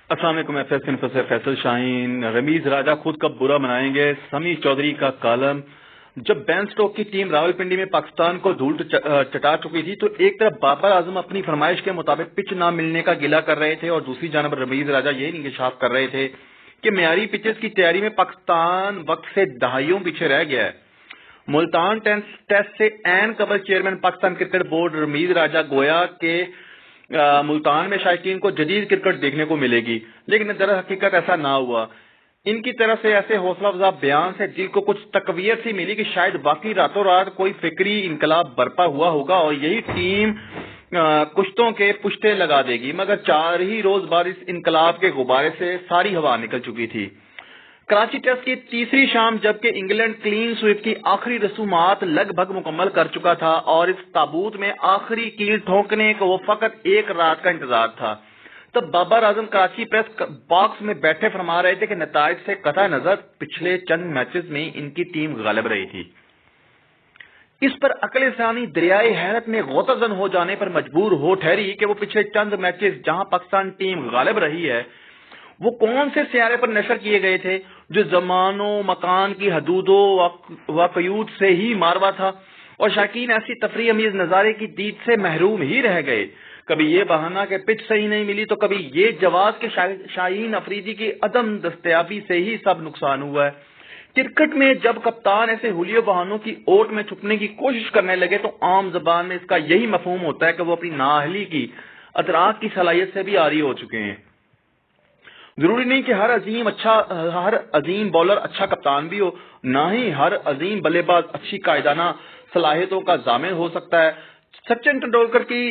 السلام علیکم سے فیصل شاہین۔ رمیز راجہ خود کب برا منائیں گے، سمی چودھری کا کالم۔ جب بین سٹوک کی ٹیم راول پنڈی میں پاکستان کو دھول چٹا چکی تھی تو ایک طرف بابر اعظم اپنی فرمائش کے مطابق پچ نہ ملنے کا گلہ کر رہے تھے اور دوسری جانب رمیز راجہ یہ انکشاف کر رہے تھے کہ معیاری پچز کی تیاری میں پاکستان وقت سے دہائیوں پیچھے رہ گیا ہے۔ ملتان ٹیسٹ سے عین قبل chairman Pakistan cricket board Rameez Raja گویا کہ ملتان میں شائقین کو جدید کرکٹ دیکھنے کو ملے گی، لیکن در حقیقت ایسا نہ ہوا۔ ان کی طرف سے ایسے حوصلہ افزا بیان سے دل کو کچھ تقویت سی ملی کہ شاید باقی راتوں رات کوئی فکری انقلاب برپا ہوا ہوگا اور یہی ٹیم کشتوں کے پشتے لگا دے گی، مگر 4 ہی روز بعد اس انقلاب کے غبارے سے ساری ہوا نکل چکی تھی۔ کراچی ٹیسٹ کی تیسری شام جبکہ انگلینڈ کلین سویپ کی آخری رسومات لگ بھگ مکمل کر چکا تھا اور اس تابوت میں آخری کیل ٹھونکنے کو وہ فقط ایک رات کا انتظار تھا، تب بابر اعظم کراچی پریس باکس میں بیٹھے فرما رہے تھے کہ نتائج سے قطع نظر پچھلے چند میچز میں ان کی ٹیم غالب رہی تھی۔ اس پر عقل ثانی دریائے حیرت میں غوطہ زن ہو جانے پر مجبور ہو ٹھہری کہ وہ پچھلے چند میچز جہاں پاکستان ٹیم غالب رہی ہے وہ کون سے سیارے پر نشر کیے گئے تھے جو زمان و مکان کی حدود و قیود سے ہی ماروا تھا اور شائقین ایسی تفریح امیز نظارے کی دید سے محروم ہی رہ گئے۔ کبھی یہ بہانہ کہ پچ صحیح نہیں ملی تو کبھی یہ جواز کہ شاہین افریدی کی عدم دستیابی سے ہی سب نقصان ہوا ہے۔ کرکٹ میں جب کپتان ایسے حلیہ بہانوں کی اوٹ میں چھپنے کی کوشش کرنے لگے تو عام زبان میں اس کا یہی مفہوم ہوتا ہے کہ وہ اپنی نااہلی کی ادراک کی صلاحیت سے بھی عاری ہو چکے ہیں۔ ضروری نہیں کہ ہر عظیم بولر اچھا کپتان بھی ہو، نہ ہی ہر عظیم بلے باز اچھی قائدانہ صلاحیتوں کا ضامن ہو سکتا ہے۔ سچن ٹنڈولکر کی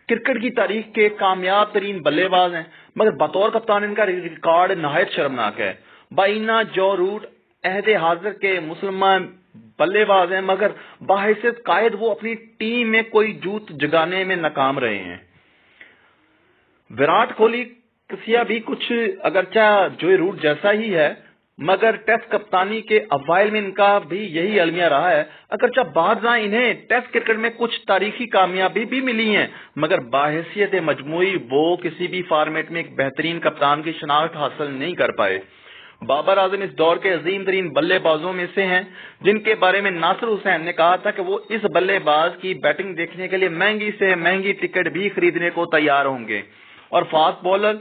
کرکٹ کی تاریخ کے کامیاب ترین بلے باز ہیں، مگر بطور کپتان ان کا ریکارڈ نہایت شرمناک ہے۔ بائنا جو روٹ عہد حاضر کے مسلمان بلے باز ہیں، مگر باحثیت قائد وہ اپنی ٹیم میں کوئی جوت جگانے میں ناکام رہے ہیں۔ وراٹ کوہلی کسیا بھی کچھ اگرچہ جو روٹ جیسا ہی ہے، مگر ٹیسٹ کپتانی کے اوائل میں ان کا بھی یہی المیہ رہا ہے۔ اگرچہ بعض انہیں ٹیسٹ کرکٹ میں کچھ تاریخی کامیابی بھی ملی ہیں، مگر باحثیت مجموعی وہ کسی بھی فارمیٹ میں ایک بہترین کپتان کی شناخت حاصل نہیں کر پائے۔ بابر اعظم اس دور کے عظیم ترین بلے بازوں میں سے ہیں جن کے بارے میں ناصر حسین نے کہا تھا کہ وہ اس بلے باز کی بیٹنگ دیکھنے کے لیے مہنگی سے مہنگی ٹکٹ بھی خریدنے کو تیار ہوں گے، اور فاسٹ بولر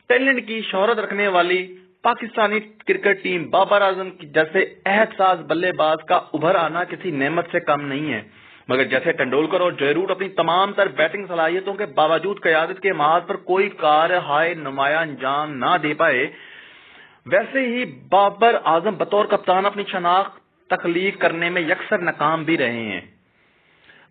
ٹیلنٹ کی شہرت رکھنے والی پاکستانی کرکٹ ٹیم بابر اعظم جیسے عہد ساز بلے باز کا ابھر آنا کسی نعمت سے کم نہیں ہے، مگر جیسے ٹنڈولکر اور جوئے روٹ اپنی تمام تر بیٹنگ صلاحیتوں کے باوجود قیادت کے محاذ پر کوئی کار ہائے نمایاں انجام نہ دے پائے، ویسے ہی بابر اعظم بطور کپتان اپنی شناخت تخلیق کرنے میں یکسر ناکام بھی رہے ہیں۔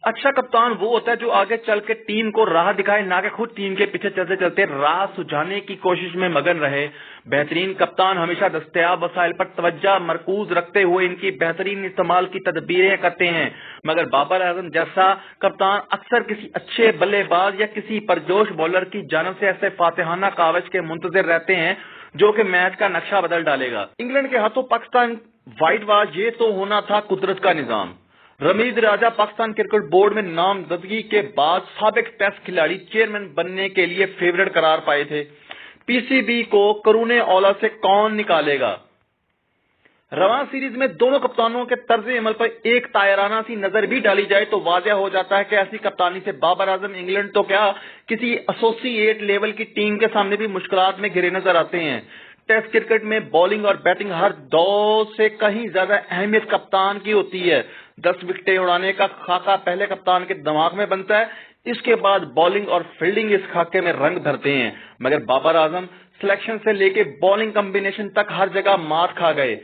اچھا کپتان وہ ہوتا ہے جو آگے چل کے ٹیم کو راہ دکھائے، نہ کہ خود ٹیم کے پیچھے چلتے چلتے راہ سجھانے کی کوشش میں مگن رہے۔ بہترین کپتان ہمیشہ دستیاب وسائل پر توجہ مرکوز رکھتے ہوئے ان کی بہترین استعمال کی تدبیریں کرتے ہیں، مگر بابر اعظم جیسا کپتان اکثر کسی اچھے بلے باز یا کسی پرجوش بولر کی جانب سے ایسے فاتحانہ کاوش کے منتظر رہتے ہیں جو کہ میچ کا نقشہ بدل ڈالے گا۔ انگلینڈ کے ہاتھوں پاکستان وائٹ واش یہ تو ہونا تھا قدرت کا نظام۔ رمیز راجہ پاکستان کرکٹ بورڈ میں نامزدگی کے بعد سابق ٹیسٹ کھلاڑی چیئرمین بننے کے لیے فیورٹ قرار پائے تھے۔ پی سی بی کو قرون اولا سے کون نکالے گا؟ رواں سیریز میں دونوں کپتانوں کے طرز عمل پر ایک طائرانہ سی نظر بھی ڈالی جائے تو واضح ہو جاتا ہے کہ ایسی کپتانی سے بابر اعظم انگلینڈ تو کیا کسی ایسوسی ایٹ لیول کی ٹیم کے سامنے بھی مشکلات میں گھرے نظر آتے ہیں۔ ٹیسٹ کرکٹ میں بولنگ اور بیٹنگ ہر دو سے کہیں زیادہ اہمیت کپتان کی ہوتی ہے۔ 10 وکٹیں اڑانے کا خاکہ پہلے کپتان کے دماغ میں بنتا ہے، اس کے بعد بولنگ اور فیلڈنگ اس خاکے میں رنگ بھرتے ہیں، مگر بابر اعظم سلیکشن سے لے کے بولنگ کمبینیشن تک ہر جگہ مات کھا گئے۔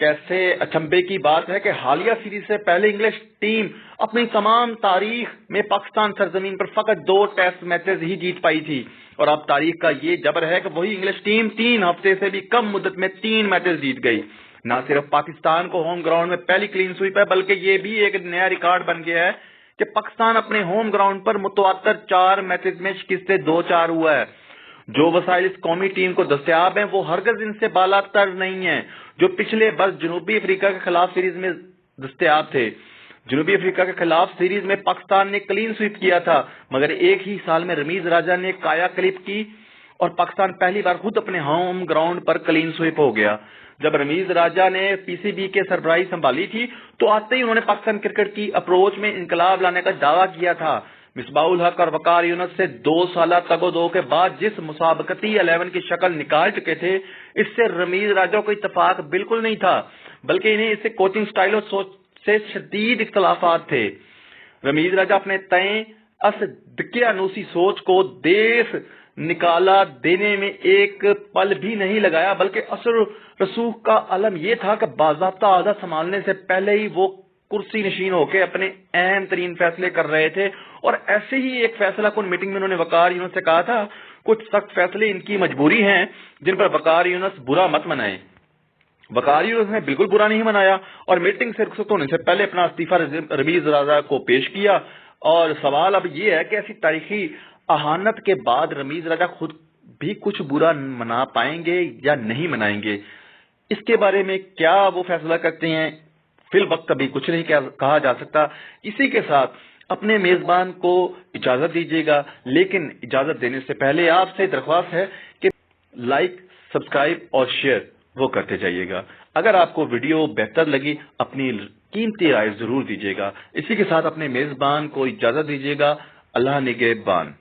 کیسے اچنبے کی بات ہے کہ حالیہ سیریز سے پہلے انگلش ٹیم اپنی تمام تاریخ میں پاکستان سرزمین پر فقط 2 ٹیسٹ میچز ہی جیت پائی تھی، اور اب تاریخ کا یہ جبر ہے کہ وہی انگلش ٹیم 3 ہفتے سے بھی کم مدت میں 3 میچز جیت گئی۔ نہ صرف پاکستان کو ہوم گراؤنڈ میں پہلی کلین سویپ ہے، بلکہ یہ بھی ایک نیا ریکارڈ بن گیا ہے کہ پاکستان اپنے ہوم گراؤنڈ پر متواتر 4 میچز میں شکست 2-4 ہوا ہے۔ جو وسائل اس قومی ٹیم کو دستیاب ہیں وہ ہرگز ان سے بالا تر نہیں ہیں جو پچھلے برس جنوبی افریقہ کے خلاف سیریز میں دستیاب تھے۔ جنوبی افریقہ کے خلاف سیریز میں پاکستان نے کلین سویپ کیا تھا، مگر ایک ہی سال میں رمیز راجہ نے کایا کلپ کی اور پاکستان پہلی بار خود اپنے ہوم گراؤنڈ پر کلین سویپ ہو گیا۔ جب رمیز راجہ نے پی سی بی کے سربراہی سنبھالی تھی تو آتے ہی انہوں نے پاکستان کرکٹ کی اپروچ میں انقلاب لانے کا دعویٰ کیا تھا۔ مصباح الحق اور وقار یونس سے 2 سالہ تگ و دو کے بعد جس مسابقتی 11 کی شکل نکال چکے تھے، اس سے رمیز راجہ کو اتفاق بالکل نہیں تھا، بلکہ انہیں اس سے کوچنگ سٹائل اور سوچ سے شدید اختلافات تھے۔ رمیز راجہ اپنے تئیں دقیانوسی سوچ کو دیس نکالا دینے میں ایک پل بھی نہیں لگایا، بلکہ اثر رسوخ کا عالم یہ تھا کہ باضابطہ عہدہ سنبھالنے سے پہلے ہی وہ کرسی نشین ہو کے اپنے اہم ترین فیصلے کر رہے تھے۔ اور ایسے ہی ایک فیصلہ کن میٹنگ میں انہوں نے وقار یونس سے کہا تھا، کچھ سخت فیصلے ان کی مجبوری ہیں جن پر وقار یونس برا مت منائیں۔ وقار یونس نے بالکل برا نہیں منایا اور میٹنگ سے رخصت ہونے سے پہلے اپنا استعفیٰ رمیز راجہ کو پیش کیا۔ اور سوال اب یہ ہے کہ ایسی تاریخی اہانت کے بعد رمیز راجہ خود بھی کچھ برا منا پائیں گے یا نہیں منائیں گے؟ اس کے بارے میں کیا وہ فیصلہ کرتے ہیں، فی الوقت کبھی کچھ نہیں کہا جا سکتا۔ اسی کے ساتھ اپنے میزبان کو اجازت دیجیے گا، لیکن اجازت دینے سے پہلے آپ سے درخواست ہے کہ لائک، سبسکرائب اور شیئر وہ کرتے جائیے گا۔ اگر آپ کو ویڈیو بہتر لگی اپنی قیمتی رائے ضرور دیجیے گا۔ اسی کے ساتھ اپنے میزبان کو اجازت دیجیے گا۔ اللہ نگہبان۔